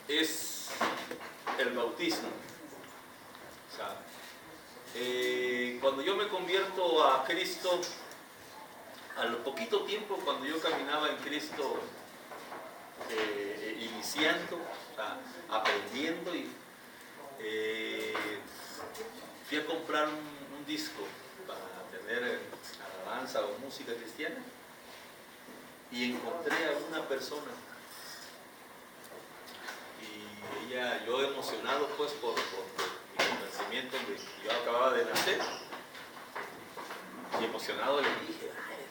es el bautismo. O sea, cuando yo me convierto a Cristo, al poquito tiempo cuando yo caminaba en Cristo, iniciando, o sea, aprendiendo, y fui a comprar un disco para tener alabanza o música cristiana, y encontré a una persona, y ella, yo emocionado pues por mi convencimiento de que yo acababa de nacer, y emocionado le dije, ay,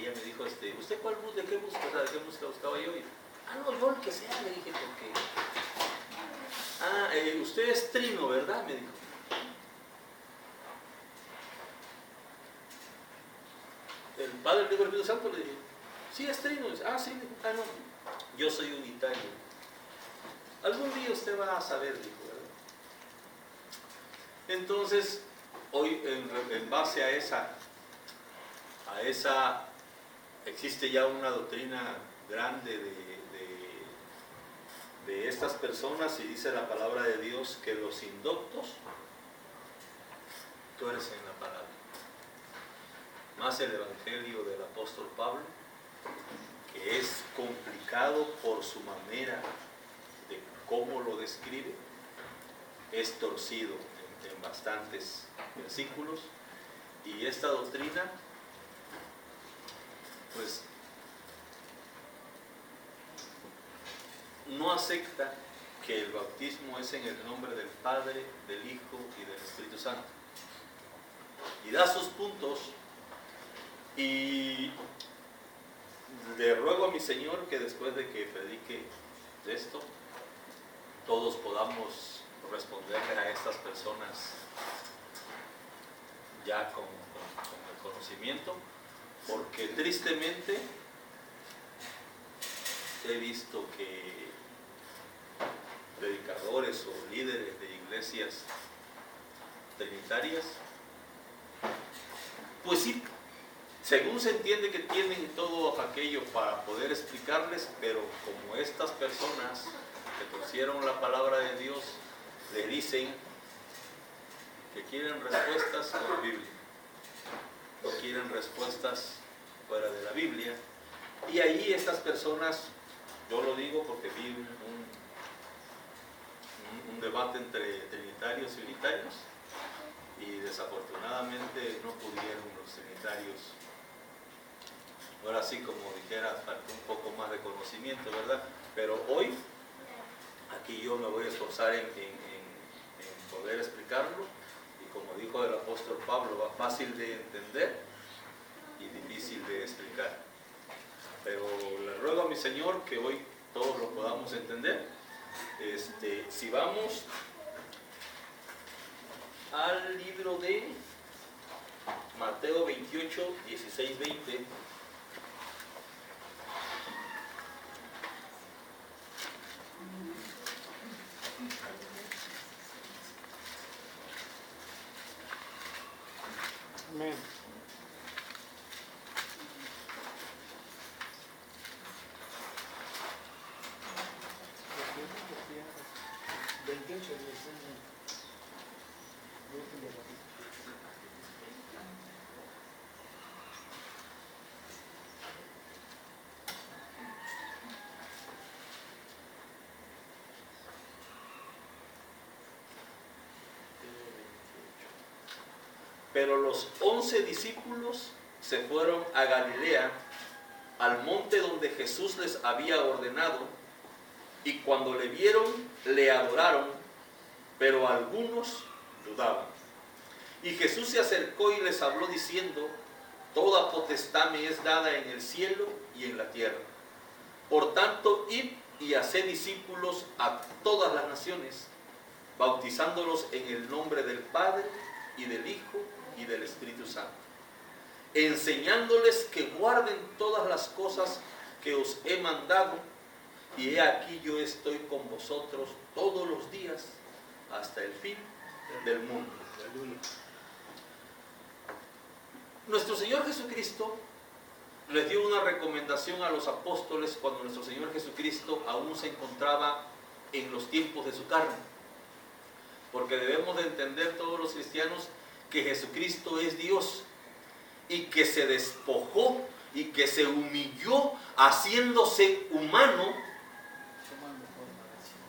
ella me dijo, ¿usted cuál música, de qué música, o sea, de qué música buscaba yo? Y, no, yo el que sea, le dije, porque, usted es Trino, ¿verdad? Me dijo. El Padre, el Hijo y el Espíritu Santo, le dije, sí, es Trino. Sí, no, yo soy unitario. Algún día usted va a saber, dijo, ¿verdad? Entonces, hoy, en base a esa, existe ya una doctrina grande de estas personas, y dice la palabra de Dios que los indoctos tuercen la palabra. Más el evangelio del apóstol Pablo, que es complicado por su manera de cómo lo describe, es torcido en bastantes versículos, y esta doctrina pues no acepta que el bautismo es en el nombre del Padre, del Hijo y del Espíritu Santo, y da sus puntos. Y le ruego a mi Señor que después de que predique esto, todos podamos responderle a estas personas ya con el conocimiento, porque tristemente he visto que predicadores o líderes de iglesias trinitarias, pues sí, según se entiende que tienen todo aquello para poder explicarles, pero como estas personas que torcieron la palabra de Dios, le dicen que quieren respuestas con la Biblia, no quieren respuestas fuera de la Biblia, y ahí estas personas, yo lo digo porque vi un debate entre trinitarios y unitarios, y desafortunadamente no pudieron los trinitarios. Ahora sí, como dijera, faltó un poco más de conocimiento, ¿verdad? Pero hoy, aquí yo me voy a esforzar en poder explicarlo, y como dijo el apóstol Pablo, va fácil de entender y difícil de explicar. Pero le ruego a mi Señor que hoy todos lo podamos entender. Si vamos al libro de Mateo 28, 16, 20, Amén. Pero los 11 discípulos se fueron a Galilea, al monte donde Jesús les había ordenado, y cuando le vieron, le adoraron, pero algunos dudaban. Y Jesús se acercó y les habló diciendo: toda potestad me es dada en el cielo y en la tierra. Por tanto, id y haced discípulos a todas las naciones, bautizándolos en el nombre del Padre y del Hijo y del Espíritu Santo, enseñándoles que guarden todas las cosas que os he mandado, y he aquí yo estoy con vosotros todos los días hasta el fin del mundo. Nuestro Señor Jesucristo les dio una recomendación a los apóstoles cuando nuestro Señor Jesucristo aún se encontraba en los tiempos de su carne. Porque debemos de entender todos los cristianos que Jesucristo es Dios y que se despojó y que se humilló haciéndose humano,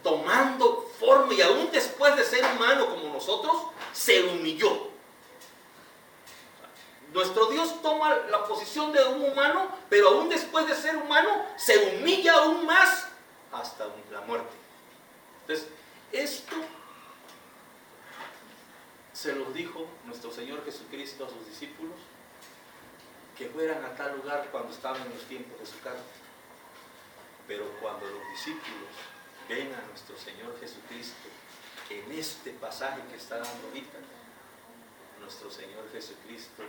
tomando forma, y aún después de ser humano como nosotros, se humilló. Nuestro Dios toma la posición de un humano, pero aún después de ser humano, se humilla aún más hasta la muerte. Entonces, esto se los dijo nuestro Señor Jesucristo a sus discípulos, que fueran a tal lugar cuando estaban en los tiempos de su carne. Pero cuando los discípulos ven a nuestro Señor Jesucristo en este pasaje que está dando ahorita, nuestro Señor Jesucristo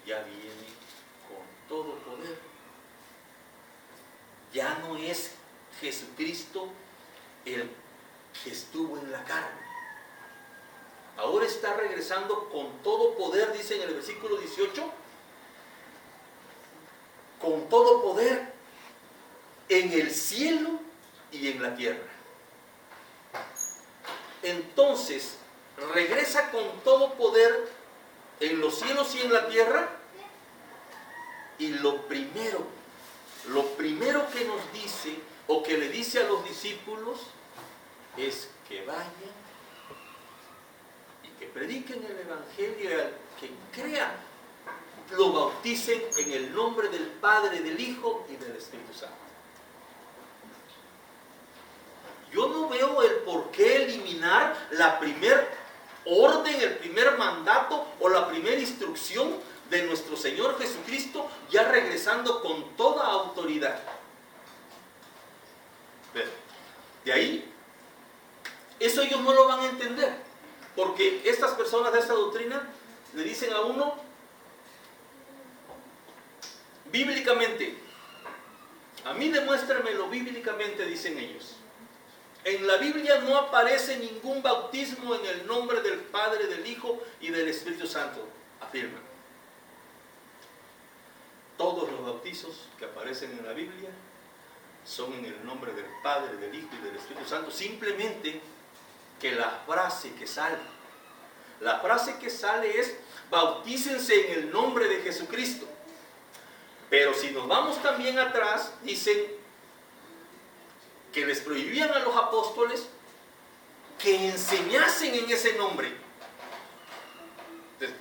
ya viene con todo poder. Ya no es Jesucristo el que estuvo en la carne. Ahora está regresando con todo poder, dice en el versículo 18, con todo poder en el cielo y en la tierra. Entonces, regresa con todo poder en los cielos y en la tierra, y lo primero que nos dice, o que le dice a los discípulos, es que vayan y que prediquen el Evangelio, al que crea, lo bauticen en el nombre del Padre, del Hijo y del Espíritu Santo. Yo no veo el por qué eliminar la primer orden, el primer mandato o la primera instrucción de nuestro Señor Jesucristo, ya regresando con toda autoridad. Pero de ahí, eso ellos no lo van a entender, porque estas personas de esta doctrina le dicen a uno, bíblicamente, a mí demuéstramelo bíblicamente, dicen ellos. En la Biblia no aparece ningún bautismo en el nombre del Padre, del Hijo y del Espíritu Santo, afirman. Todos los bautizos que aparecen en la Biblia son en el nombre del Padre, del Hijo y del Espíritu Santo. Simplemente que la frase que sale es, bautícense en el nombre de Jesucristo. Pero si nos vamos también atrás, dicen que les prohibían a los apóstoles que enseñasen en ese nombre. Entonces,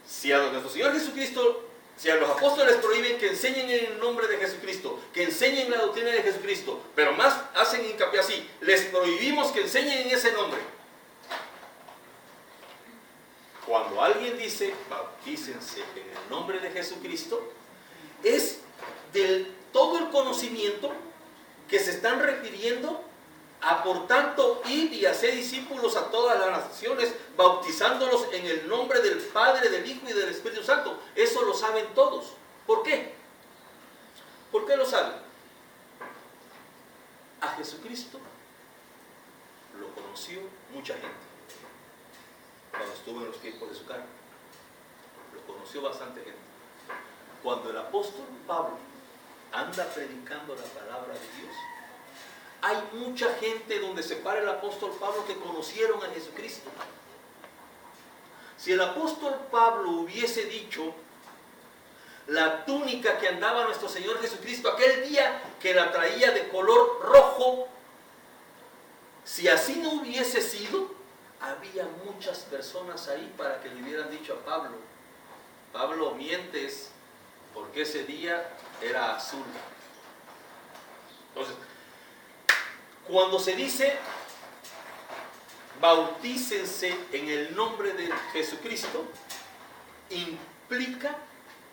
si a nuestro Señor Jesucristo, si a los apóstoles prohíben que enseñen en el nombre de Jesucristo, que enseñen la doctrina de Jesucristo, pero más hacen hincapié así, les prohibimos que enseñen en ese nombre. Cuando alguien dice, bautícense en el nombre de Jesucristo, es del todo el conocimiento que se están refiriendo a, por tanto, ir y hacer discípulos a todas las naciones, bautizándolos en el nombre del Padre, del Hijo y del Espíritu Santo. Eso lo saben todos. ¿Por qué? ¿Por qué lo saben? A Jesucristo lo conoció mucha gente cuando estuvo en los tiempos de su carne. Lo conoció bastante gente. Cuando el apóstol Pablo anda predicando la palabra de Dios, hay mucha gente donde se para el apóstol Pablo que conocieron a Jesucristo. Si el apóstol Pablo hubiese dicho, la túnica que andaba nuestro Señor Jesucristo aquel día, que la traía de color rojo, si así no hubiese sido, había muchas personas ahí para que le hubieran dicho a Pablo, Pablo, mientes, porque ese día era azul. Entonces, cuando se dice bautícense en el nombre de Jesucristo, implica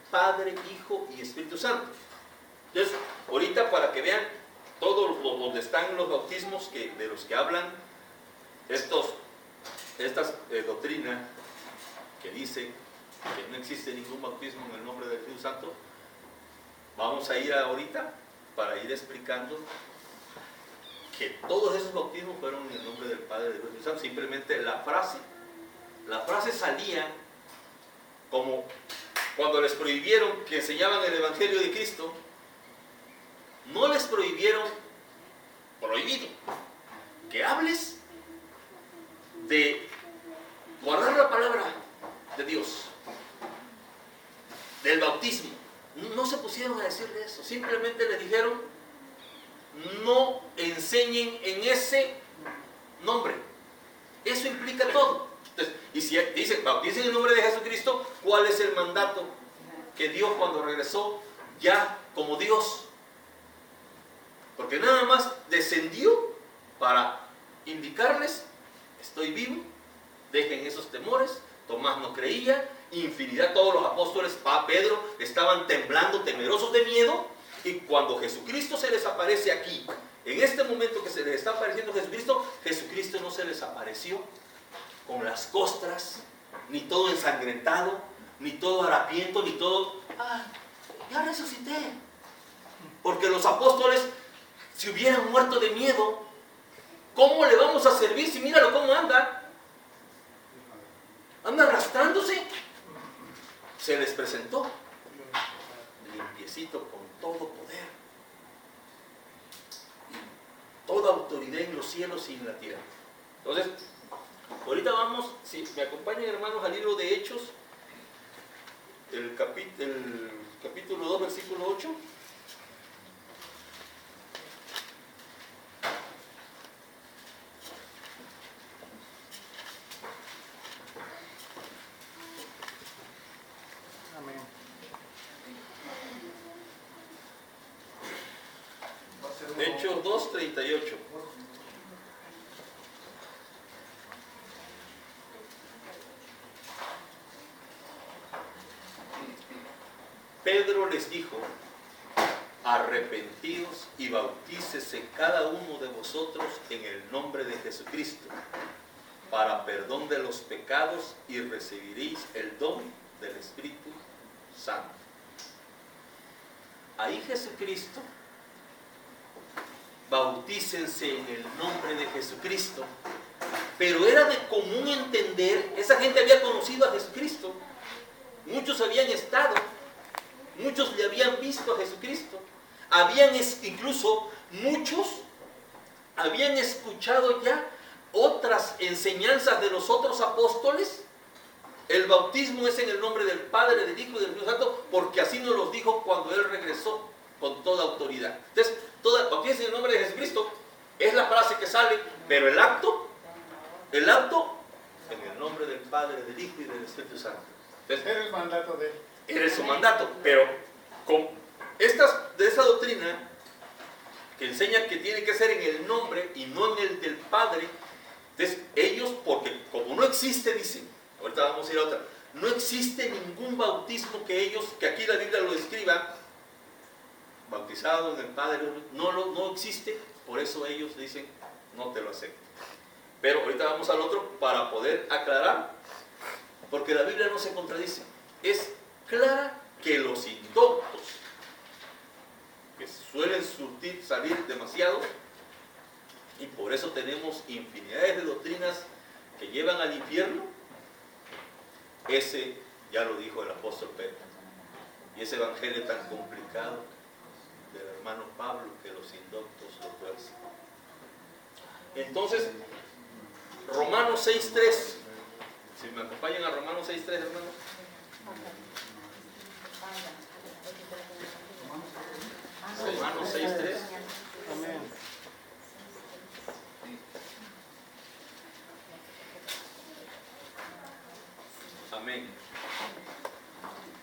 Padre, Hijo y Espíritu Santo. Entonces, ahorita para que vean todos donde están los bautismos de los que hablan estas doctrinas que dicen que no existe ningún bautismo en el nombre del Espíritu Santo, vamos a ir ahorita para ir explicando que todos esos bautismos fueron en el nombre del Padre, del Hijo y del Espíritu Santo. Simplemente la frase salía como cuando les prohibieron que enseñaban el Evangelio de Cristo. No les prohibieron prohibido que hables de guardar la palabra de Dios, del bautismo. No se pusieron a decirle eso, simplemente le dijeron: no enseñen en ese nombre. Eso implica todo. Entonces, y si dicen bauticen en el nombre de Jesucristo, ¿cuál es el mandato que dio cuando regresó ya como Dios? Porque nada más descendió para indicarles: estoy vivo, dejen esos temores. Tomás no creía, infinidad, todos los apóstoles, Pedro, estaban temblando, temerosos de miedo. Y cuando Jesucristo se les aparece aquí, en este momento que se les está apareciendo Jesucristo, Jesucristo no se les apareció con las costras, ni todo ensangrentado, ni todo harapiento, ni todo: ¡ay, ya resucité! Porque los apóstoles, si hubieran muerto de miedo, ¿cómo le vamos a servir si míralo cómo anda? Anda arrastrándose. Se les presentó limpiecito, con todo poder, toda autoridad en los cielos y en la tierra. Entonces, ahorita vamos, si me acompañan, hermanos, al libro de Hechos, el capítulo 2, versículo 8. Hechos 2:38. Pedro les dijo: arrepentidos y bautícese cada uno de vosotros en el nombre de Jesucristo para perdón de los pecados, y recibiréis el don del Espíritu Santo. Ahí Jesucristo: bautícense en el nombre de Jesucristo. Pero era de común entender, esa gente había conocido a Jesucristo, muchos habían estado, muchos le habían visto a Jesucristo, incluso muchos habían escuchado ya otras enseñanzas de los otros apóstoles. El bautismo es en el nombre del Padre, del Hijo y del Espíritu Santo, porque así nos los dijo cuando Él regresó con toda autoridad. Entonces, bautícense en el nombre de Jesucristo es la frase que sale, pero el acto en el nombre del Padre, del Hijo y del Espíritu Santo. Entonces, era el mandato de Él. Era su mandato, pero con de esa doctrina que enseña que tiene que ser en el nombre y no en el del Padre. Entonces ellos, porque como no existe, dicen, ahorita vamos a ir a otra, no existe ningún bautismo que aquí la Biblia lo describa, bautizado en el Padre, no existe. Por eso ellos dicen: no te lo acepto. Pero ahorita vamos al otro para poder aclarar, porque la Biblia no se contradice. Es clara que los indoctos, que suelen salir demasiado, y por eso tenemos infinidades de doctrinas que llevan al infierno. Ese ya lo dijo el apóstol Pedro, y ese evangelio tan complicado del hermano Pablo, que los indoctos lo tuercen. Entonces, Romanos 6:3, si me acompañan a Romanos 6:3, hermanos. Romanos 6:3. Amén. Amén.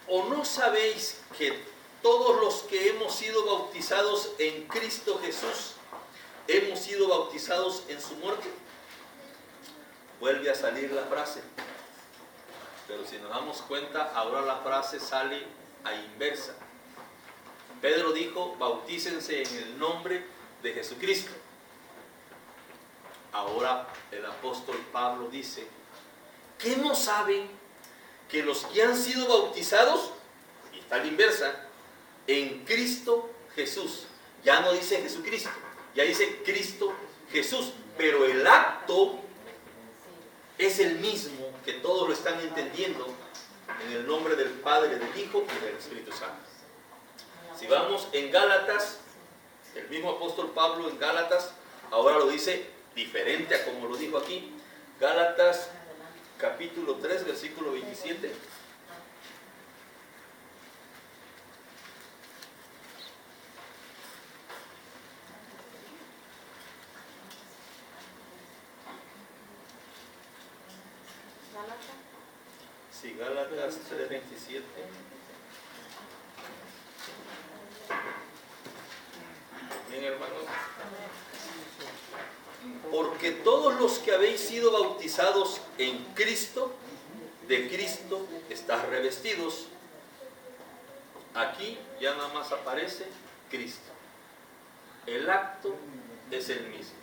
¿O no sabéis que todos los que hemos sido bautizados en Cristo Jesús hemos sido bautizados en su muerte? Vuelve a salir la frase, pero si nos damos cuenta, ahora la frase sale a inversa. Pedro dijo: bautícense en el nombre de Jesucristo. Ahora el apóstol Pablo dice: ¿qué no saben que los que han sido bautizados, y está a la inversa, en Cristo Jesús? Ya no dice Jesucristo, ya dice Cristo Jesús, pero el acto es el mismo, que todos lo están entendiendo, en el nombre del Padre, del Hijo y del Espíritu Santo. Si vamos en Gálatas, el mismo apóstol Pablo en Gálatas ahora lo dice diferente a como lo dijo aquí. Gálatas capítulo 3, versículo 27. Sí, Gálatas 3:27. Bien, hermanos. Porque todos los que habéis sido bautizados en Cristo, de Cristo estáis revestidos. Aquí ya nada más aparece Cristo. El acto es el mismo.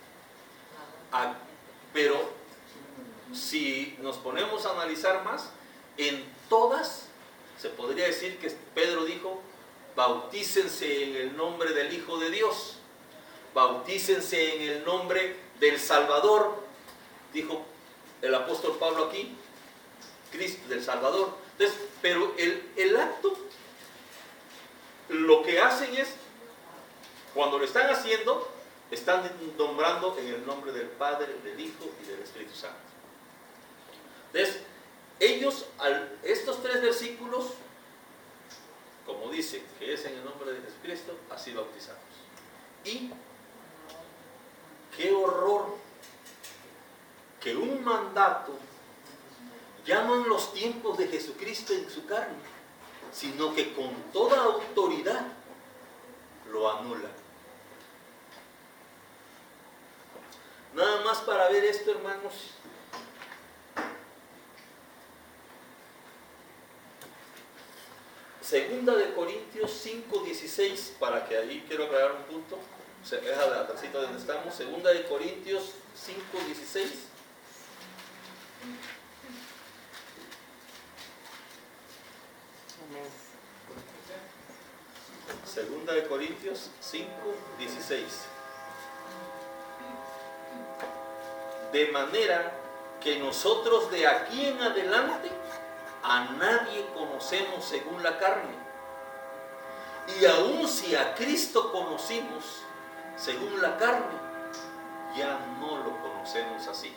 Pero si nos ponemos a analizar más, en todas se podría decir que Pedro dijo: bautícense en el nombre del Hijo de Dios, bautícense en el nombre del Salvador, dijo el apóstol Pablo aquí, Cristo, del Salvador. Entonces, pero el acto, lo que hacen es, cuando lo están haciendo, están nombrando en el nombre del Padre, del Hijo y del Espíritu Santo. Entonces, ellos, estos tres versículos, como dice que es en el nombre de Jesucristo, así bautizamos. Y qué horror que un mandato ya no en los tiempos de Jesucristo en su carne, sino que con toda autoridad lo anula. Nada más para ver esto, hermanos. Segunda de Corintios 5:16, para que ahí quiero aclarar un punto. Se deja la tacita donde estamos. Segunda de Corintios 5:16. Segunda de Corintios 5:16. De manera que nosotros de aquí en adelante a nadie conocemos según la carne. Y aun si a Cristo conocimos según la carne, ya no lo conocemos así.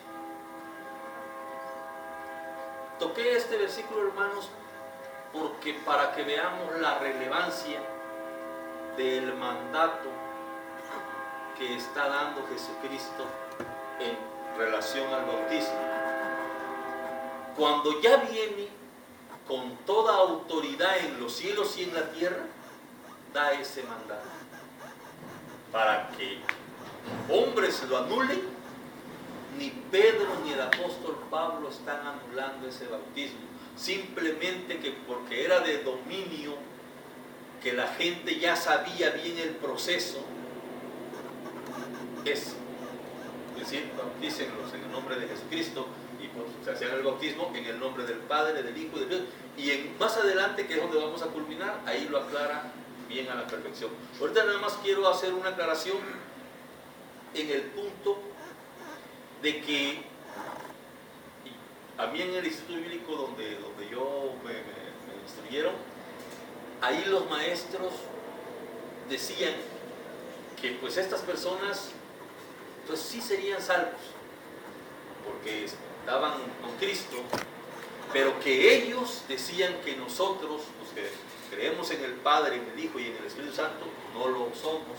Toqué este versículo, hermanos, porque para que veamos la relevancia del mandato que está dando Jesucristo en relación al bautismo. Cuando ya viene con toda autoridad en los cielos y en la tierra, da ese mandato para que hombres lo anulen. Ni Pedro ni el apóstol Pablo están anulando ese bautismo, simplemente que porque era de dominio, que la gente ya sabía bien el proceso, es decir, bautícenlos en el nombre de Jesucristo, y pues se hacían el bautismo en el nombre del Padre, del Hijo y del Dios. Y más adelante, que es donde vamos a culminar, ahí lo aclara bien a la perfección. Ahorita nada más quiero hacer una aclaración en el punto de que a mí en el Instituto Bíblico donde yo me instruyeron, ahí los maestros decían que pues estas personas pues sí serían salvos porque estaban con Cristo, pero que ellos decían que nosotros, los que creemos en el Padre, en el Hijo y en el Espíritu Santo, no lo somos.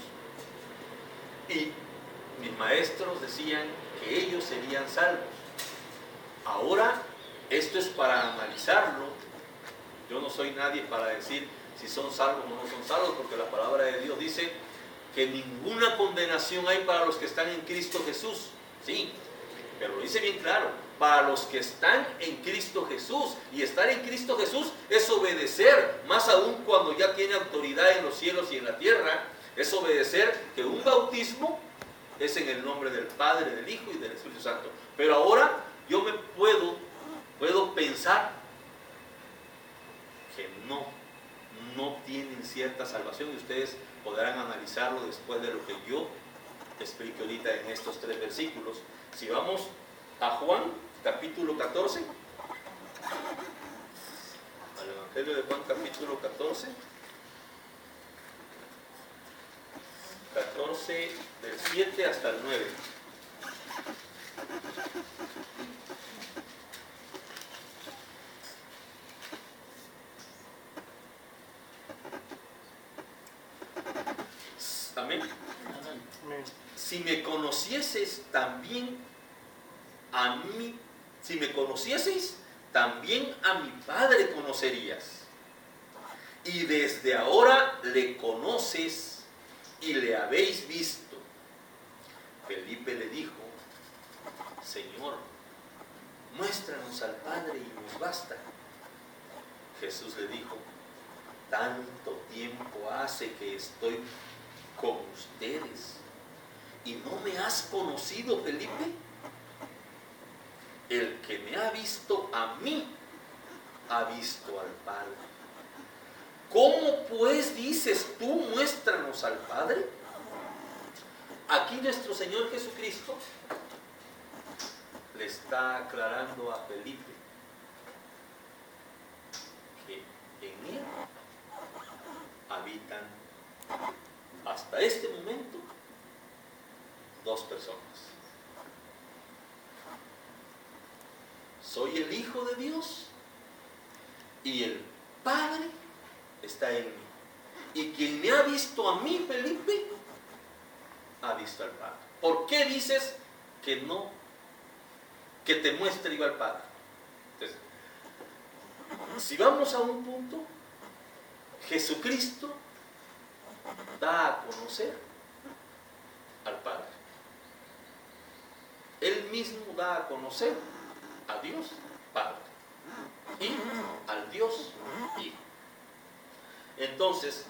Y mis maestros decían que ellos serían salvos. Ahora, esto es para analizarlo. Yo no soy nadie para decir si son salvos o no son salvos, porque la palabra de Dios dice que ninguna condenación hay para los que están en Cristo Jesús. Sí, pero lo dice bien claro, para los que están en Cristo Jesús. Y estar en Cristo Jesús es obedecer, más aún cuando ya tiene autoridad en los cielos y en la tierra, es obedecer que un bautismo es en el nombre del Padre, del Hijo y del Espíritu Santo. Pero ahora yo me puedo pensar que no tienen cierta salvación, y ustedes podrán analizarlo después de lo que yo explique ahorita en estos tres versículos. Si vamos a Juan, capítulo 14, al Evangelio de Juan, capítulo 14, del 7 hasta el 9. Amén. Si me conocieseis también a mí, si me conocieseis, también a mi Padre conocerías. Y desde ahora le conoces y le habéis visto. Felipe le dijo: Señor, muéstranos al Padre y nos basta. Jesús le dijo: tanto tiempo hace que estoy con ustedes y no me has conocido, Felipe. El que me ha visto a mí, ha visto al Padre. ¿Cómo pues dices tú, muéstranos al Padre? Aquí nuestro Señor Jesucristo le está aclarando a Felipe que en él habitan hasta este momento dos personas. Soy el Hijo de Dios y el Padre está en mí. Y quien me ha visto a mí, Felipe, ha visto al Padre. ¿Por qué dices que no, que te muestre yo al Padre? Entonces, si vamos a un punto, Jesucristo da a conocer al Padre. Él mismo da a conocer a Dios Padre y al Dios Hijo. Entonces,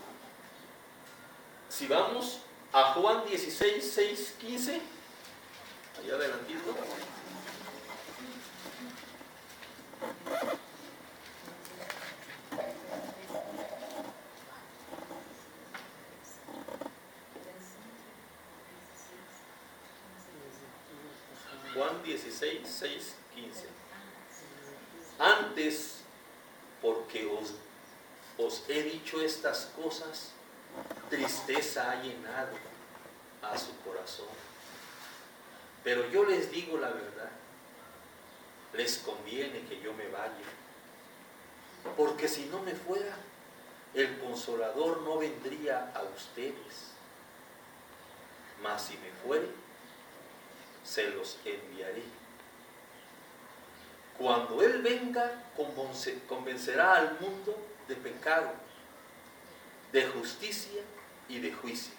si vamos a Juan 16, 6, 15, allá adelantito. Juan 16, 6, 15. Antes, porque os he dicho estas cosas, tristeza ha llenado a su corazón. Pero yo les digo la verdad, les conviene que yo me vaya, porque si no me fuera, el Consolador no vendría a ustedes. Mas si me fuere, se los enviaré. Cuando Él venga, convencerá al mundo de pecado, de justicia y de juicio.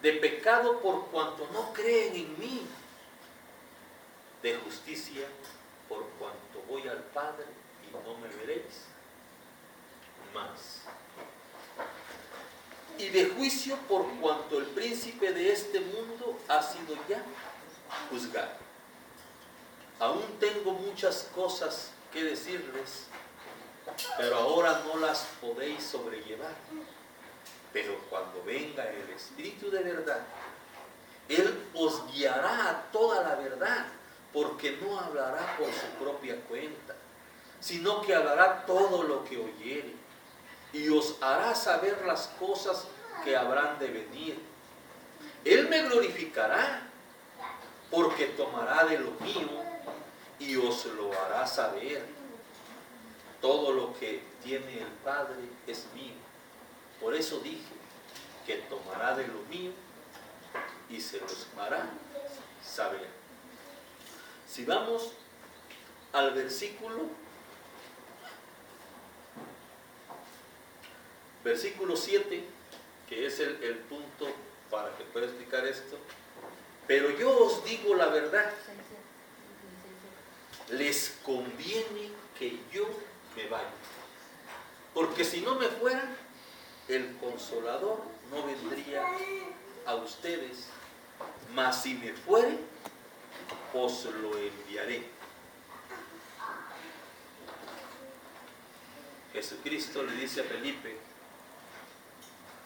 De pecado por cuanto no creen en mí. De justicia por cuanto voy al Padre y no me veréis más. Y de juicio por cuanto el príncipe de este mundo ha sido ya juzgado. Aún tengo muchas cosas que decirles, pero ahora no las podéis sobrellevar. Pero cuando venga el Espíritu de verdad, Él os guiará a toda la verdad, porque no hablará por su propia cuenta, sino que hablará todo lo que oyere, y os hará saber las cosas que habrán de venir. Él me glorificará, porque tomará de lo mío y os lo hará saber. Todo lo que tiene el Padre es mío. Por eso dije que tomará de lo mío y se los hará saber. Si vamos al versículo 7, que es el punto para que pueda explicar esto. Pero yo os digo la verdad, les conviene que yo me vaya, porque si no me fuera, el Consolador no vendría a ustedes, mas si me fuere, os lo enviaré. Jesucristo le dice a Felipe: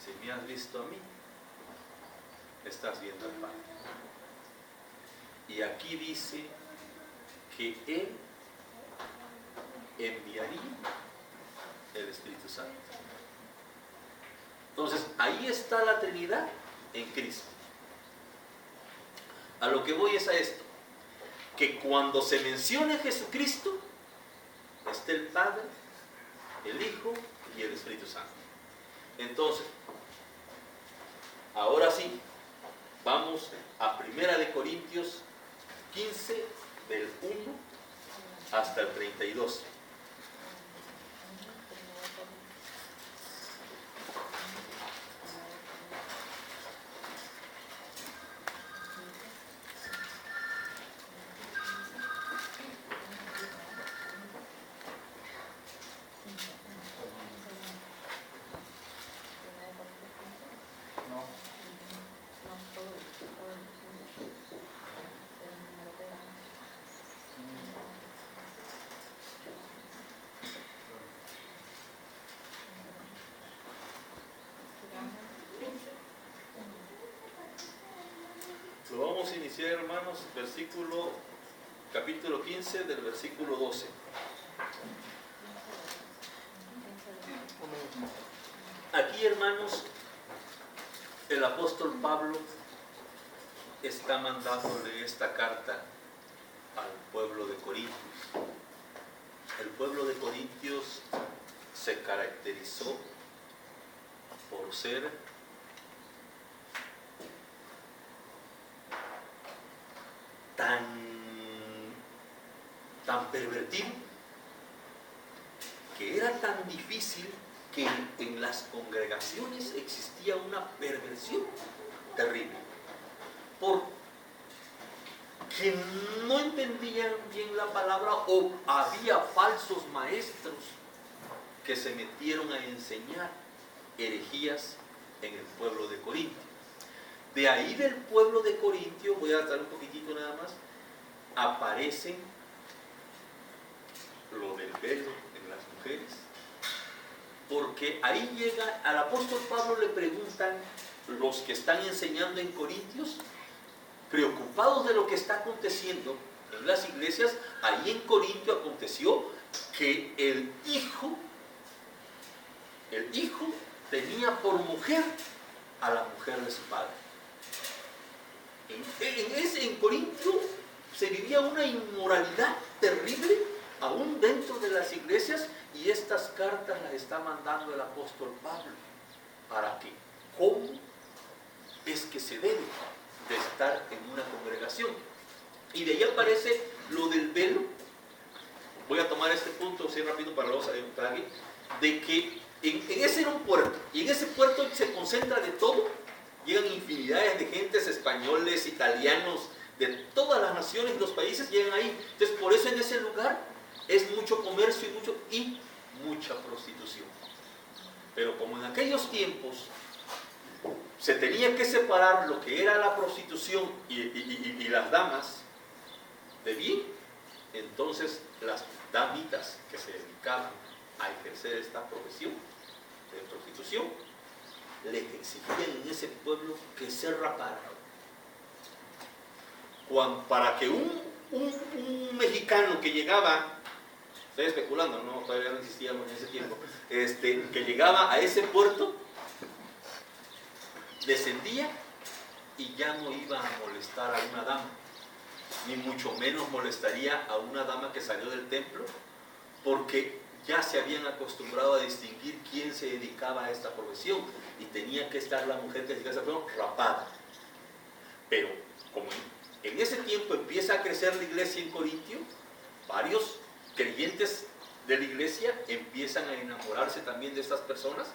si me has visto a mí, estás viendo al Padre. Y aquí dice que Él enviaría el Espíritu Santo. Entonces, ahí está la Trinidad en Cristo. A lo que voy es a esto, que cuando se mencione Jesucristo, está el Padre, el Hijo y el Espíritu Santo. Entonces, Ahora sí, vamos a 1 Corintios 15, del 1 hasta el 32. Lo vamos a iniciar, hermanos, capítulo 15, del versículo 12. Aquí, hermanos, el apóstol Pablo está mandándole esta carta al pueblo de Corintios. El pueblo de Corintios se caracterizó por ser tan pervertido, que era tan difícil que en las congregaciones existía una perversión terrible, porque no entendían bien la palabra, o había falsos maestros que se metieron a enseñar herejías en el pueblo de Corintio. De ahí, del pueblo de Corintio, voy a dar un poquitito nada más, aparecen lo del velo en las mujeres, porque ahí llega, al apóstol Pablo le preguntan los que están enseñando en Corintios, preocupados de lo que está aconteciendo en las iglesias. Ahí en Corintio aconteció que el hijo tenía por mujer a la mujer de su padre. En Corintio se vivía una inmoralidad terrible, aún dentro de las iglesias, y estas cartas las está mandando el apóstol Pablo. ¿Para qué? ¿Cómo es que se debe de estar en una congregación? Y de ahí aparece lo del velo. Voy a tomar este punto así rápido para aquí, de que en ese era un puerto, y en ese puerto se concentra de todo. Llegan infinidades de gentes, españoles, italianos, de todas las naciones y los países llegan ahí. Entonces, por eso en ese lugar es mucho comercio y mucha prostitución. Pero como en aquellos tiempos se tenía que separar lo que era la prostitución y las damas de bien, entonces las damitas que se dedicaban a ejercer esta profesión de prostitución les exigían en ese pueblo que se raparan. Para que un mexicano que llegaba, estoy especulando, no, todavía no existíamos en ese tiempo, que llegaba a ese puerto, descendía y ya no iba a molestar a una dama, ni mucho menos molestaría a una dama que salió del templo, porque ya se habían acostumbrado a distinguir quién se dedicaba a esta profesión, y tenía que estar la mujer que se dedicaba a esta profesión rapada. Pero como en ese tiempo empieza a crecer la iglesia en Corintio, varios creyentes de la iglesia empiezan a enamorarse también de estas personas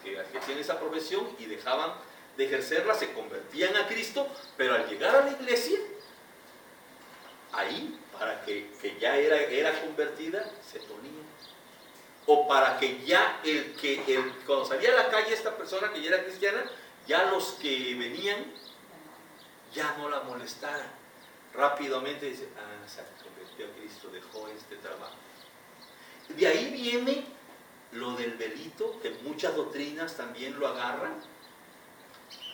que ejercían esa profesión y dejaban de ejercerla, se convertían a Cristo, pero al llegar a la iglesia, ahí, para que ya era convertida, se ponía. O para que ya cuando salía a la calle esta persona que ya era cristiana, ya los que venían ya no la molestaran. Rápidamente dice, se convirtió a Cristo, dejó este trabajo. De ahí viene lo del velito, que muchas doctrinas también lo agarran,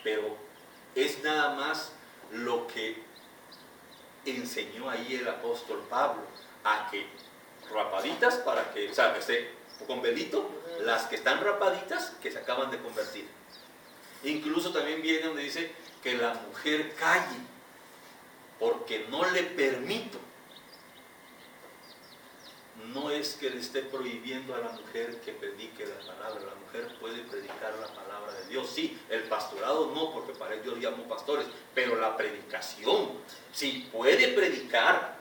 pero es nada más lo que enseñó ahí el apóstol Pablo, a que rapaditas, para que, o sea, que esté con velito, las que están rapaditas, que se acaban de convertir. Incluso también viene donde dice que la mujer calle, porque no le permito no es que le esté prohibiendo a la mujer que predique la palabra. La mujer puede predicar la palabra de Dios. Sí, el pastorado no, porque para ello yo llamo pastores, pero la predicación, sí, puede predicar,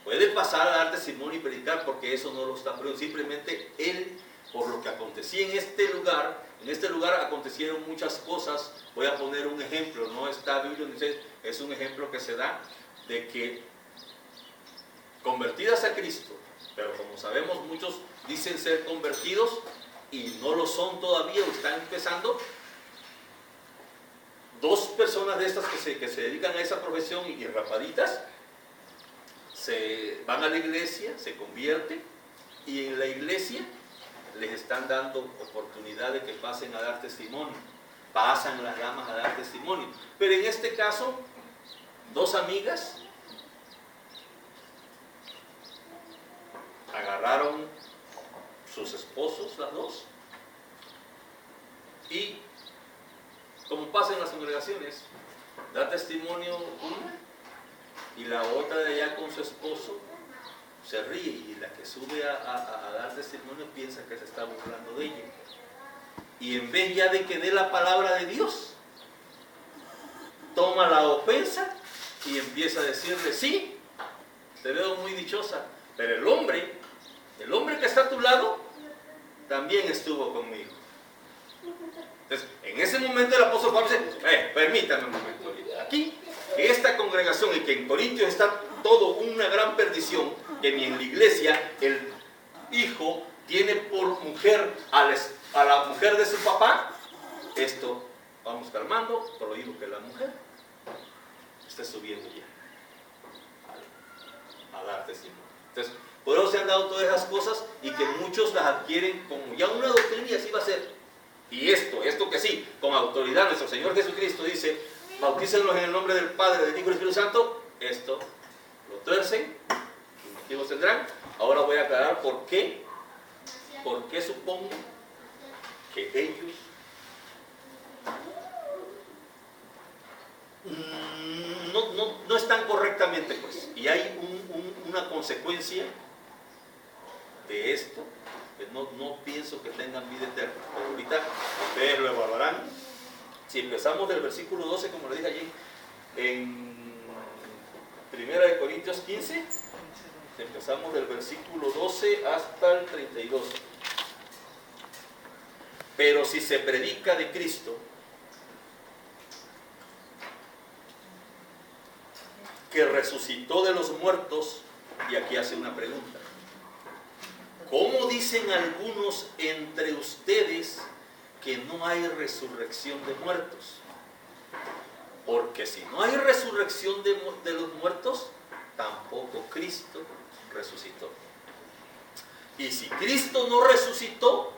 puede pasar a dar testimonio y predicar, porque eso no lo está prohibiendo. Simplemente él, por lo que acontecía en este lugar acontecieron muchas cosas. Voy a poner un ejemplo, no está Biblia, es un ejemplo que se da de que convertidas a Cristo, pero como sabemos muchos dicen ser convertidos y no lo son todavía o están empezando. Dos personas de estas que se dedican a esa profesión y rapaditas se van a la iglesia, se convierten, y en la iglesia les están dando oportunidad de que pasen a dar testimonio. Pasan las damas a dar testimonio. Pero en este caso, dos amigas agarraron sus esposos, las dos, y como pasa en las congregaciones, da testimonio una y la otra de allá con su esposo se ríe, y la que sube a dar testimonio piensa que se está burlando de ella, y en vez ya de que dé la palabra de Dios, toma la ofensa y empieza a decirle: sí, te veo muy dichosa, pero el hombre que está a tu lado también estuvo conmigo. Entonces, en ese momento el apóstol Pablo dice: permítame un momento, aquí, que esta congregación y que en Corintios está todo una gran perdición, que ni en la iglesia el hijo tiene por mujer a la mujer de su papá. Esto vamos calmando, prohíbo que la mujer esté subiendo ya a dar testimonio. Entonces, por eso se han dado todas esas cosas, y que muchos las adquieren como ya una doctrina, y así va a ser. Y esto que sí, con autoridad nuestro Señor Jesucristo dice: bautícenlos en el nombre del Padre, del Hijo y del Espíritu Santo. Esto lo tuercen, motivos tendrán. Ahora voy a aclarar por qué supongo que ellos no están correctamente, pues. Y hay una consecuencia de esto, que no pienso que tengan vida eterna, pero ahorita ustedes lo evaluarán. Si empezamos del versículo 12, como le dije allí en 1 Corintios 15, empezamos del versículo 12 hasta el 32. Pero si se predica de Cristo, que resucitó de los muertos, y aquí hace una pregunta: ¿cómo dicen algunos entre ustedes que no hay resurrección de muertos? Porque si no hay resurrección de los muertos, tampoco Cristo resucitó. Y si Cristo no resucitó,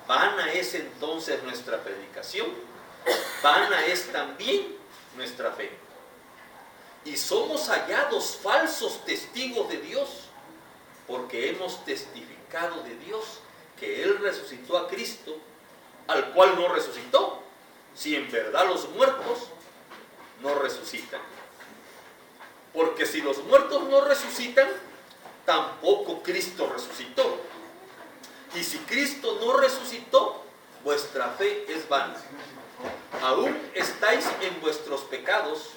vana es entonces nuestra predicación, vana es también nuestra fe. Y somos hallados falsos testigos de Dios, porque hemos testificado de Dios que Él resucitó a Cristo, al cual no resucitó, si en verdad los muertos no resucitan. Porque si los muertos no resucitan, tampoco Cristo resucitó. Y si Cristo no resucitó, vuestra fe es vana. Aún estáis en vuestros pecados,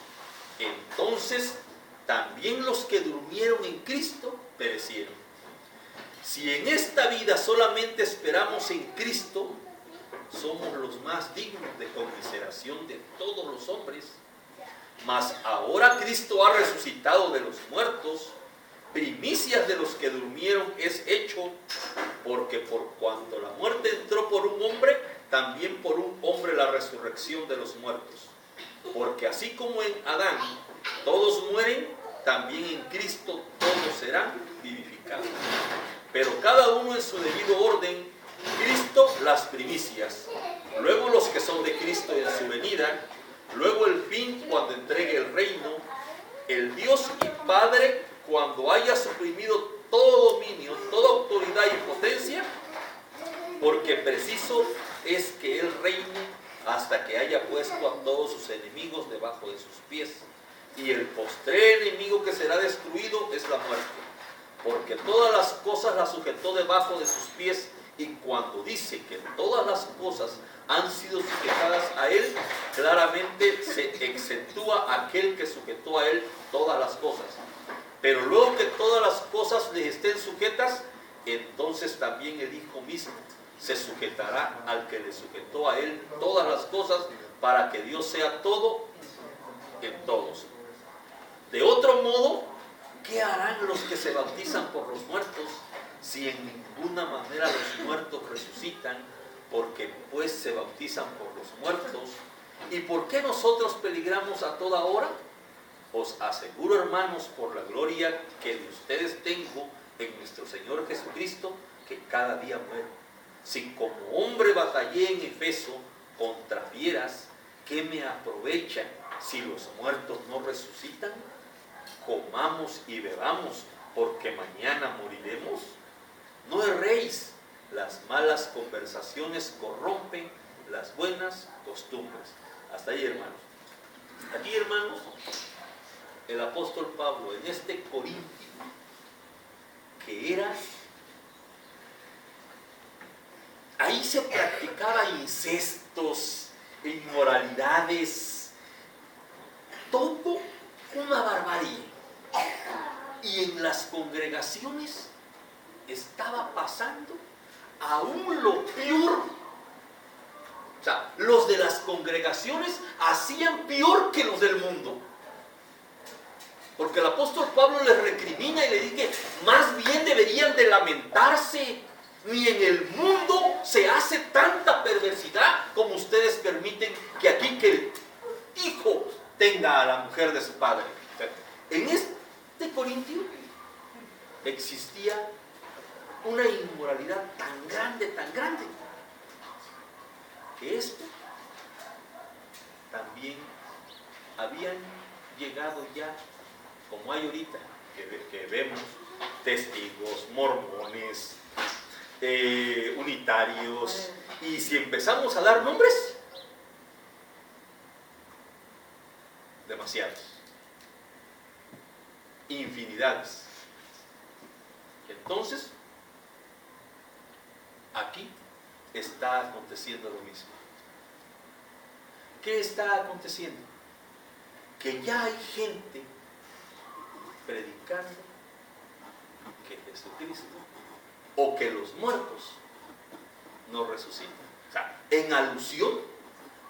entonces también los que durmieron en Cristo perecieron. Si en esta vida solamente esperamos en Cristo, somos los más dignos de conmiseración de todos los hombres. Mas ahora Cristo ha resucitado de los muertos, primicias de los que durmieron es hecho, porque por cuanto la muerte entró por un hombre, también por un hombre la resurrección de los muertos. Porque así como en Adán todos mueren, también en Cristo todos serán vivificados. Pero cada uno en su debido orden: Cristo las primicias, luego los que son de Cristo en su venida, luego el fin cuando entregue el reino, el Dios y Padre cuando haya suprimido todo dominio, toda autoridad y potencia, porque preciso es que Él reine hasta que haya puesto a todos sus enemigos debajo de sus pies. Y el postrer enemigo que será destruido es la muerte. porque todas las cosas las sujetó debajo de sus pies. Y cuando dice que todas las cosas han sido sujetadas a Él, claramente se exentúa aquel que sujetó a Él todas las cosas. Pero luego que todas las cosas les estén sujetas, entonces también el Hijo mismo se sujetará al que le sujetó a Él todas las cosas, para que Dios sea todo en todos. De otro modo, ¿qué harán los que se bautizan por los muertos, si en ninguna manera los muertos resucitan? Porque pues se bautizan por los muertos. ¿Y por qué nosotros peligramos a toda hora? Os aseguro, hermanos, por la gloria que de ustedes tengo en nuestro Señor Jesucristo, que cada día muero. Si como hombre batallé en Efeso contra fieras, ¿qué me aprovecha si los muertos no resucitan? Comamos y bebamos, porque mañana moriremos. No erréis, las malas conversaciones corrompen las buenas costumbres. Hasta ahí, hermanos. Aquí, hermanos, el apóstol Pablo en este Corintio, que era, ahí se practicaba incestos, inmoralidades, todo una barbarie. Y en las congregaciones estaba pasando aún lo peor. O sea, los de las congregaciones hacían peor que los del mundo. Porque el apóstol Pablo les recrimina y le dice, más bien deberían de lamentarse. Ni en el mundo se hace tanta perversidad como ustedes permiten que aquí que el hijo tenga a la mujer de su padre. O sea, en este Corintio existía una inmoralidad tan grande, que esto también habían llegado ya, como hay ahorita, que vemos testigos, mormones, unitarios, y si empezamos a dar nombres, demasiados, infinidades. Entonces, aquí está aconteciendo lo mismo. ¿Qué está aconteciendo? Que ya hay gente predicando que Jesucristo o que los muertos no resucitan. O sea, en alusión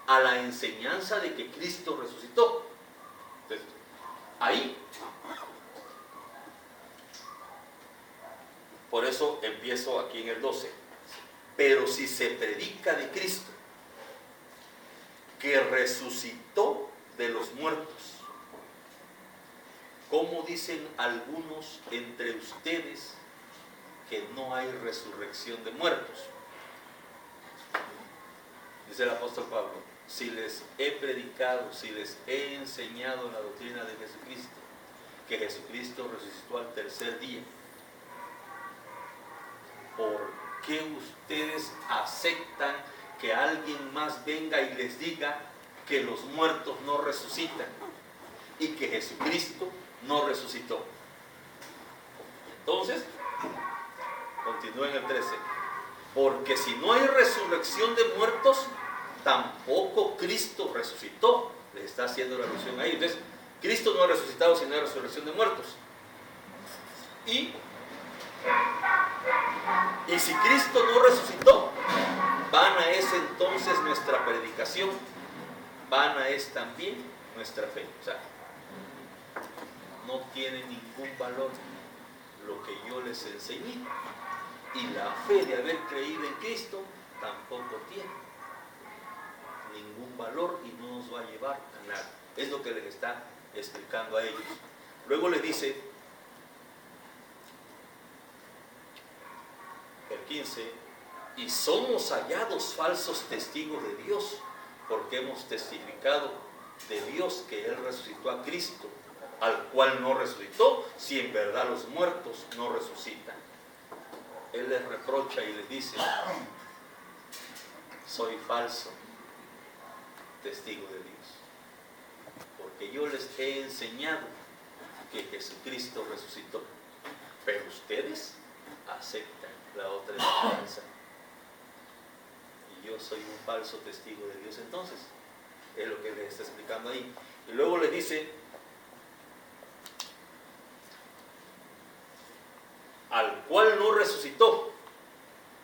a la enseñanza de que Cristo resucitó. Entonces, ahí, por eso empiezo aquí en el 12. Pero si se predica de Cristo, que resucitó de los muertos, ¿cómo dicen algunos entre ustedes que no hay resurrección de muertos? Dice el apóstol Pablo, si les he predicado, si les he enseñado la doctrina de Jesucristo, que Jesucristo resucitó al tercer día, ¿por qué ustedes aceptan que alguien más venga y les diga que los muertos no resucitan y que Jesucristo no resucitó? Entonces, continúa en el 13. Porque si no hay resurrección de muertos, tampoco Cristo resucitó. Le está haciendo la alusión ahí. Entonces, Cristo no ha resucitado si no hay resurrección de muertos. Y si Cristo no resucitó, vana es entonces nuestra predicación, vana es también nuestra fe. O sea, no tiene ningún valor lo que yo les enseñé, y la fe de haber creído en Cristo tampoco tiene ningún valor y no nos va a llevar a nada. Es lo que les está explicando a ellos. Luego les dice el 15, y somos hallados falsos testigos de Dios, porque hemos testificado de Dios que Él resucitó a Cristo, al cual no resucitó, si en verdad los muertos no resucitan. Él les reprocha y les dice, soy falso testigo de Dios, porque yo les he enseñado que Jesucristo resucitó. pero ustedes aceptan la otra esperanza. Y yo soy un falso testigo de Dios entonces. Es lo que les está explicando ahí. Y luego les dice, al cual no resucitó,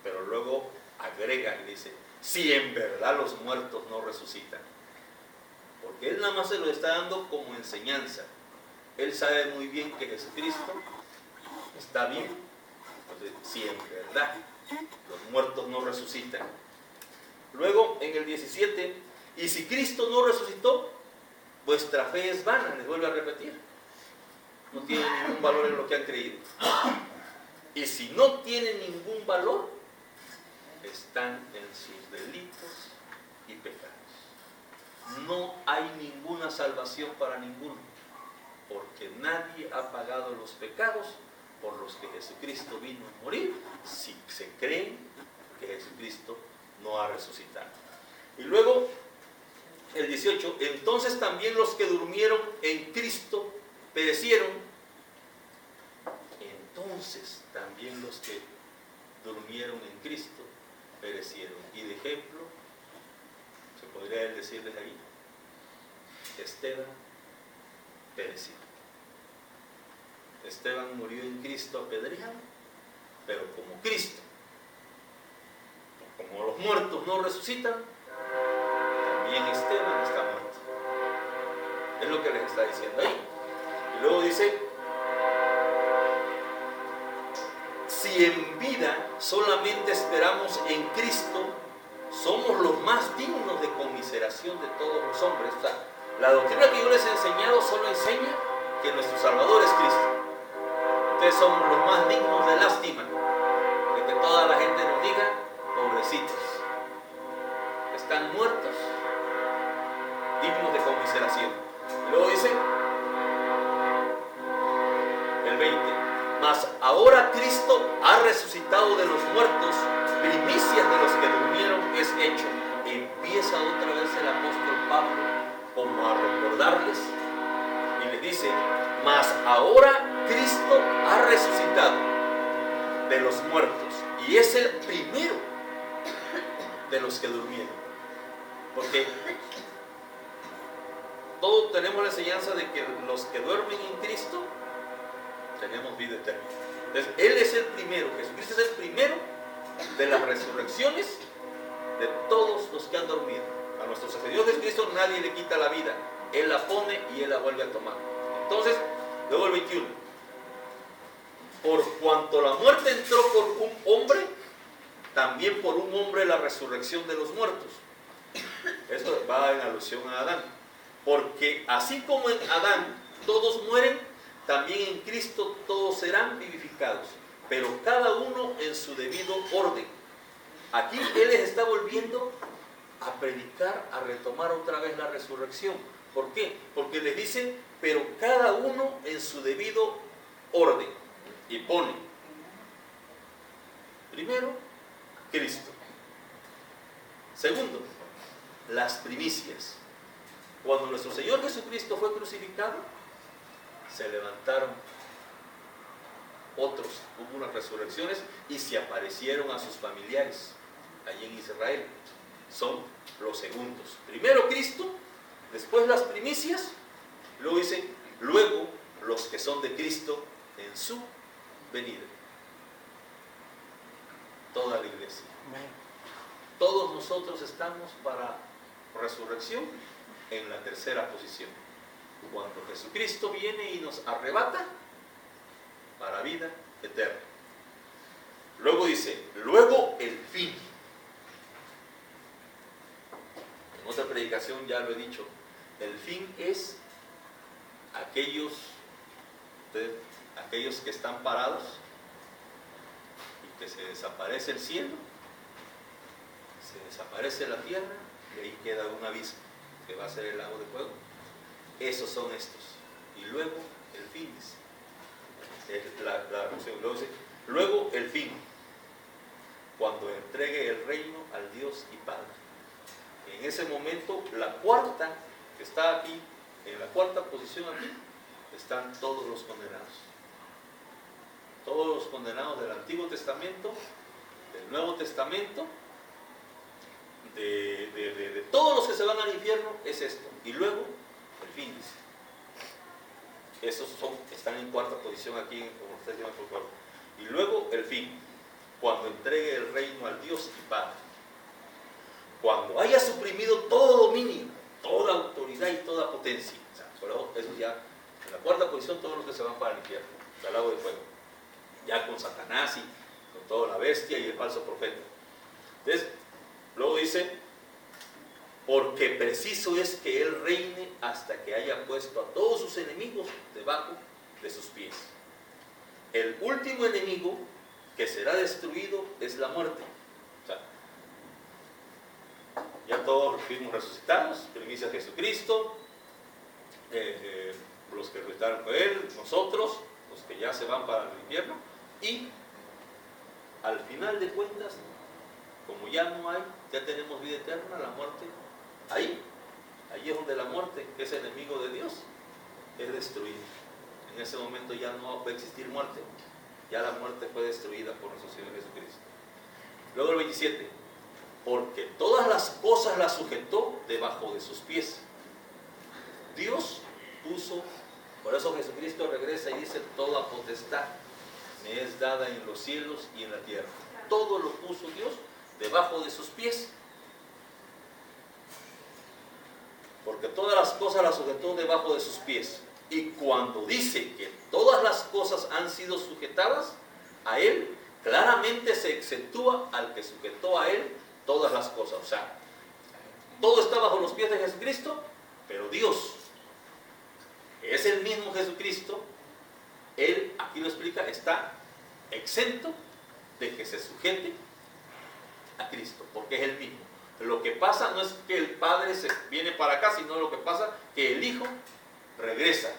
pero luego agrega y dice, si en verdad los muertos no resucitan. Porque él nada más se lo está dando como enseñanza. Él sabe muy bien que Jesucristo está bien. Entonces, si en verdad los muertos no resucitan. Luego, en el 17, y si Cristo no resucitó, vuestra fe es vana, les vuelve a repetir. No tiene ningún valor en lo que han creído. Y si no tienen ningún valor, están en sus delitos y pecados. No hay ninguna salvación para ninguno, porque nadie ha pagado los pecados por los que Jesucristo vino a morir, si se creen que Jesucristo no ha resucitado. Y luego, el 18, entonces también los que durmieron en Cristo perecieron. Entonces también los que durmieron en Cristo perecieron. Y de ejemplo, se podría decirles ahí, Esteban pereció. Esteban murió en Cristo apedreado, pero como Cristo, como los muertos no resucitan, también Esteban está muerto. Es lo que les está diciendo ahí. Y luego dice, si en vida solamente esperamos en Cristo, somos los más dignos de conmiseración de todos los hombres. O sea, la doctrina que yo les he enseñado solo enseña que nuestro Salvador es Cristo. Ustedes somos los más dignos de lástima, de que toda la gente nos diga, pobrecitos, están muertos, dignos de conmiseración. Y luego dice, el 20, mas ahora Cristo ha resucitado de los muertos, primicias de los que durmieron es hecho. Empieza otra vez el apóstol Pablo como a recordarles y les dice, mas ahora Cristo ha resucitado de los muertos y es el primero de los que durmieron. Porque todos tenemos la enseñanza de que los que duermen en Cristo tenemos vida eterna. Entonces, Él es el primero, Jesucristo es el primero de las resurrecciones de todos los que han dormido. A nuestro Señor Jesucristo nadie le quita la vida, Él la pone y Él la vuelve a tomar. Entonces, luego el 21, por cuanto la muerte entró por un hombre, también por un hombre la resurrección de los muertos. Eso va en alusión a Adán. Porque así como en Adán todos mueren, también en Cristo todos serán vivificados, pero cada uno en su debido orden. Aquí Él les está volviendo a predicar, a retomar otra vez la resurrección. ¿Por qué? Porque les dice, pero cada uno en su debido orden. Y pone, primero, Cristo. Segundo, las primicias. Cuando nuestro Señor Jesucristo fue crucificado, se levantaron otros, hubo unas resurrecciones y se aparecieron a sus familiares allí en Israel. Son los segundos. Primero Cristo, después las primicias, luego dice, luego los que son de Cristo en su venida. Toda la iglesia. Todos nosotros estamos para resurrección en la tercera posición. Cuando Jesucristo viene y nos arrebata para vida eterna. Luego dice, luego el fin. En otra predicación ya lo he dicho, el fin es aquellos que están parados y que se desaparece el cielo, se desaparece la tierra y ahí queda un abismo que va a ser el lago de fuego. Esos son estos. Y luego el fin dice. Luego el fin, cuando entregue el reino al Dios y Padre. En ese momento, la cuarta, que está aquí, en la cuarta posición aquí, están todos los condenados. todos los condenados del Antiguo Testamento, del Nuevo Testamento, de todos los que se van al infierno, es esto. Y luego, el fin, dice. Esos están en cuarta posición aquí, como ustedes llaman por favor. Y luego, el fin, cuando entregue el reino al Dios y Padre. Cuando haya suprimido todo dominio, toda autoridad y toda potencia. O sea, solo eso ya, en la cuarta posición, todos los que se van para el infierno, al lago de fuego. Ya con Satanás y con toda la bestia y el falso profeta. Entonces, luego dice, porque preciso es que Él reine hasta que haya puesto a todos sus enemigos debajo de sus pies. El último enemigo que será destruido es la muerte. O sea, ya todos fuimos resucitados, primicia de Jesucristo, los que resucitaron con Él, nosotros, los que ya se van para el infierno, y al final de cuentas, como ya no hay, ya tenemos vida eterna, la muerte, ahí es donde la muerte, que es enemigo de Dios, es destruida. En ese momento ya no puede existir muerte, ya la muerte fue destruida por nuestro Señor Jesucristo. Luego el 27, porque todas las cosas las sujetó debajo de sus pies. Dios puso, por eso Jesucristo regresa y dice, toda potestad me es dada en los cielos y en la tierra. Todo lo puso Dios debajo de sus pies. Porque todas las cosas las sujetó debajo de sus pies. Y cuando dice que todas las cosas han sido sujetadas a Él, claramente se exentúa al que sujetó a Él todas las cosas. O sea, todo está bajo los pies de Jesucristo, pero Dios, que es el mismo Jesucristo, Él, aquí lo explica, está exento de que se sujete a Cristo, porque es el mismo. Lo que pasa no es que el Padre se viene para acá, sino lo que pasa que el Hijo regresa.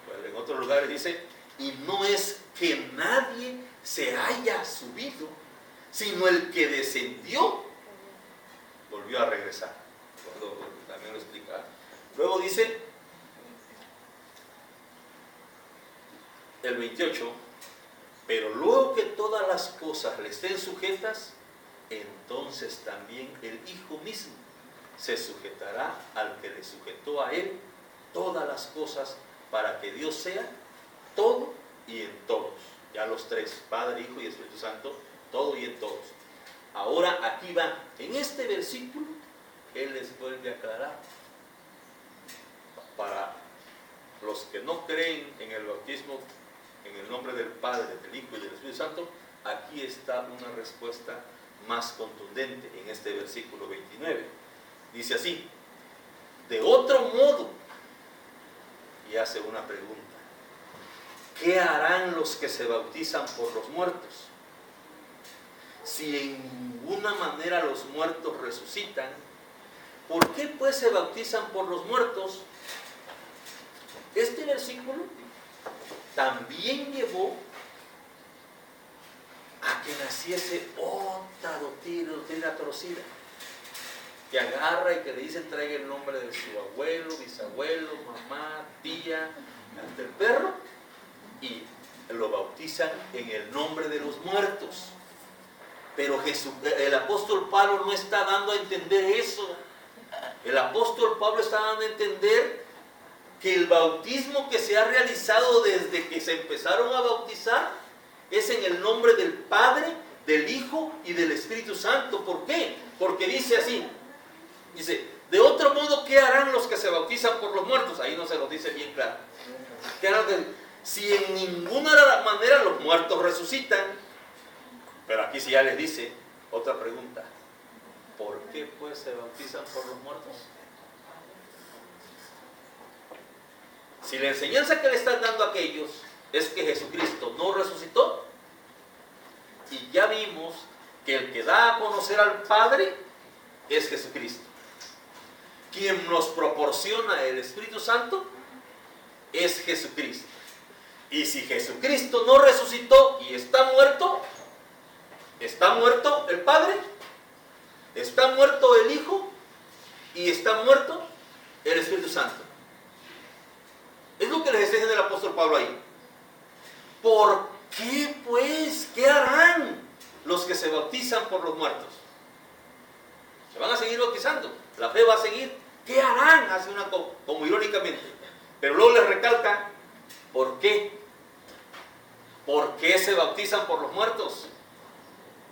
Bueno, en otros lugares dice, y no es que nadie se haya subido, sino el que descendió volvió a regresar. También lo explica. Luego dice el 28, pero luego que todas las cosas le estén sujetas, entonces también el Hijo mismo se sujetará al que le sujetó a Él todas las cosas, para que Dios sea todo y en todos. Ya los tres, Padre, Hijo y Espíritu Santo, todo y en todos. Ahora aquí va, en este versículo, Él les vuelve a aclarar. Para los que no creen en el bautismo, en el nombre del Padre, del Hijo y del Espíritu Santo, aquí está una respuesta más contundente en este versículo 29. Dice así, de otro modo, y hace una pregunta, ¿qué harán los que se bautizan por los muertos? Si en ninguna manera los muertos resucitan, ¿por qué pues se bautizan por los muertos? Este versículo también llevó a que naciese otra doctrina torcida, que agarra y que le dicen traiga el nombre de su abuelo, bisabuelo, mamá, tía, hasta el perro, y lo bautizan en el nombre de los muertos. Pero el apóstol Pablo no está dando a entender eso. El apóstol Pablo está dando a entender que el bautismo que se ha realizado desde que se empezaron a bautizar es en el nombre del Padre, del Hijo y del Espíritu Santo. ¿Por qué? Porque dice así, dice, de otro modo, ¿qué harán los que se bautizan por los muertos? Ahí no se lo dice bien claro. ¿Qué harán? Si en ninguna manera los muertos resucitan, pero aquí sí ya les dice otra pregunta, ¿por qué pues se bautizan por los muertos? Si la enseñanza que le están dando a aquellos es que Jesucristo no resucitó, y ya vimos que el que da a conocer al Padre es Jesucristo. Quien nos proporciona el Espíritu Santo es Jesucristo. Y si Jesucristo no resucitó y está muerto el Padre, está muerto el Hijo y está muerto el Espíritu Santo. Es lo que les está diciendo el apóstol Pablo ahí. ¿por qué pues? ¿Qué harán los que se bautizan por los muertos? Se van a seguir bautizando, la fe va a seguir. ¿Qué harán? Hace una como irónicamente. Pero luego les recalca, ¿por qué? ¿Por qué se bautizan por los muertos?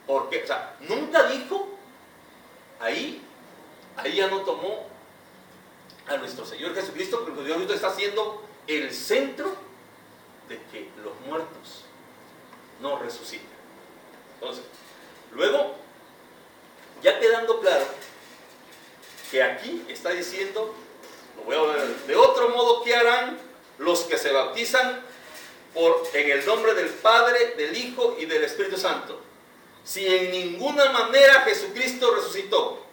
¿Por qué? O sea, nunca dijo, ahí ya no tomó a nuestro Señor Jesucristo, porque Dios está siendo el centro de que los muertos no resucitan. Entonces, luego, ya quedando claro que aquí está diciendo, lo voy a ver de otro modo, ¿qué harán los que se bautizan en el nombre del Padre, del Hijo y del Espíritu Santo? Si en ninguna manera Jesucristo resucitó.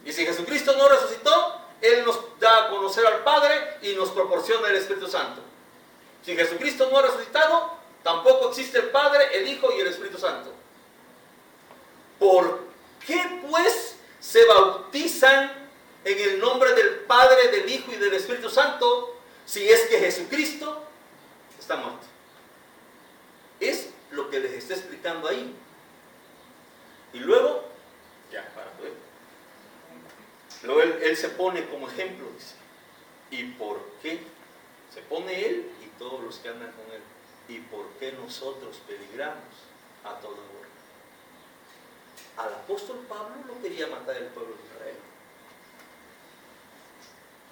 Y si Jesucristo no resucitó, Él nos da a conocer al Padre y nos proporciona el Espíritu Santo. Si Jesucristo no ha resucitado, tampoco existe el Padre, el Hijo y el Espíritu Santo. ¿Por qué pues se bautizan en el nombre del Padre, del Hijo y del Espíritu Santo si es que Jesucristo está muerto? Es lo que les está explicando ahí. Y luego, ya para ver, luego él se pone como ejemplo, dice, ¿y por qué? Se pone él y todos los que andan con él. ¿Y por qué nosotros peligramos a toda hora? Al apóstol Pablo lo quería matar el pueblo de Israel.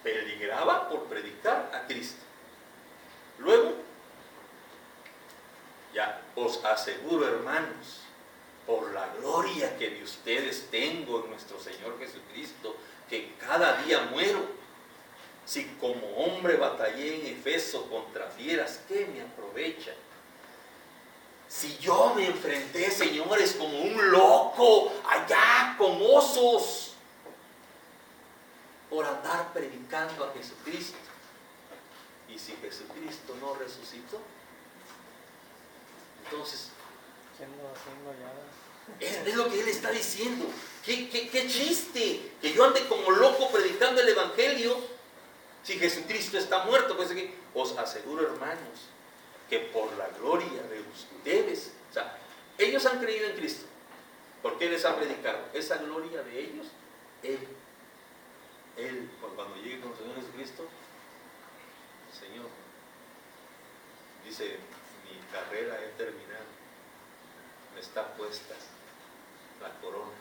Peligraba por predicar a Cristo. Luego, ya os aseguro, hermanos, por la gloria que de ustedes tengo en nuestro Señor Jesucristo, que cada día muero. Si como hombre batallé en Efeso contra fieras, ¿qué me aprovecha? Si yo me enfrenté, señores, como un loco allá con osos por andar predicando a Jesucristo. Y si Jesucristo no resucitó, entonces es lo que él está diciendo. ¿Qué chiste? Que yo ande como loco predicando el Evangelio si Jesucristo está muerto. Pues aquí os aseguro, hermanos, que por la gloria de ustedes, o sea, ellos han creído en Cristo, porque Él les ha predicado. Esa gloria de ellos, Él, cuando llegue con el Señor Jesucristo, Señor, dice, mi carrera he terminado, me está puesta la corona.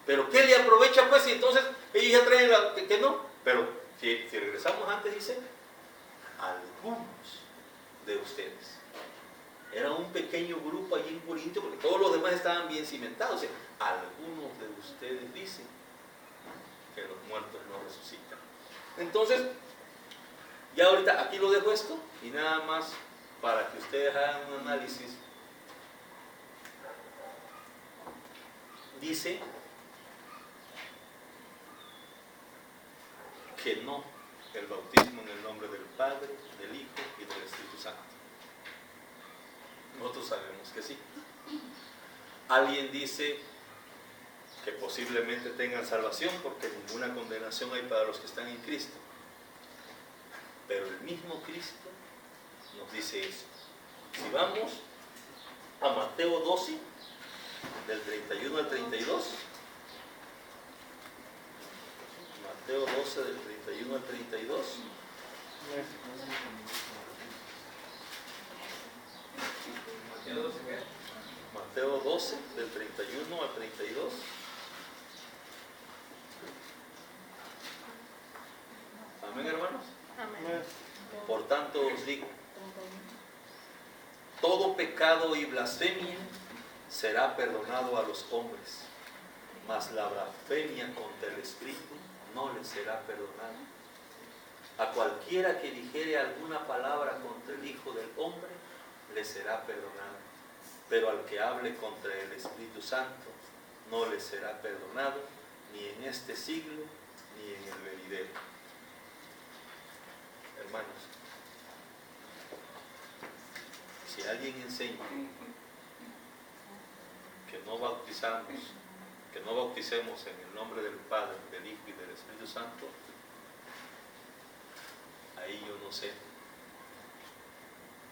Pero ¿qué le aprovecha pues? Y entonces ellos ya traen que no, pero si regresamos antes, dice, algunos de ustedes. Era un pequeño grupo allí en Corintio, porque todos los demás estaban bien cimentados. O sea, algunos de ustedes dicen que los muertos no resucitan. Entonces, ya ahorita aquí lo dejo esto, y nada más para que ustedes hagan un análisis. Dice que no, el bautismo en el nombre del Padre, del Hijo y del Espíritu Santo. Nosotros sabemos que sí. Alguien dice que posiblemente tengan salvación porque ninguna condenación hay para los que están en Cristo. Pero el mismo Cristo nos dice eso. Si vamos a Mateo 12, del 31 al 32, Mateo 12 del 31 al 32. Mateo 12 del 31 al 32. Amén, hermanos. Amén. Por tanto os digo, todo pecado y blasfemia será perdonado a los hombres, mas la blasfemia contra el Espíritu no le será perdonada. A cualquiera que dijere alguna palabra contra el Hijo del Hombre, le será perdonada. Pero al que hable contra el Espíritu Santo, no le será perdonado, ni en este siglo, ni en el venidero. Hermanos, si alguien enseña que no bauticemos en el nombre del Padre, del Hijo y del Espíritu Santo, ahí yo no sé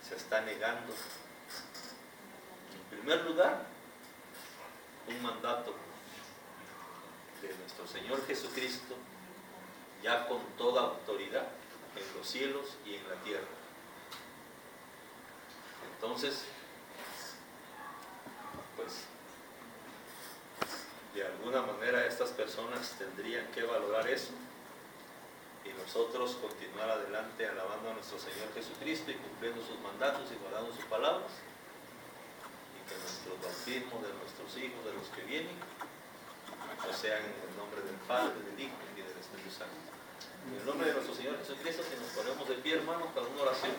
se está negando, en primer lugar, un mandato de nuestro Señor Jesucristo, ya con toda autoridad en los cielos y en la tierra. Entonces, pues, de alguna manera estas personas tendrían que valorar eso y nosotros continuar adelante alabando a nuestro Señor Jesucristo y cumpliendo sus mandatos y guardando sus palabras, y que nuestros bautismos de nuestros hijos, de los que vienen, pues sean en el nombre del Padre, del Hijo y del Espíritu Santo. En el nombre de nuestro Señor Jesucristo, que nos ponemos de pie, hermanos, para una oración.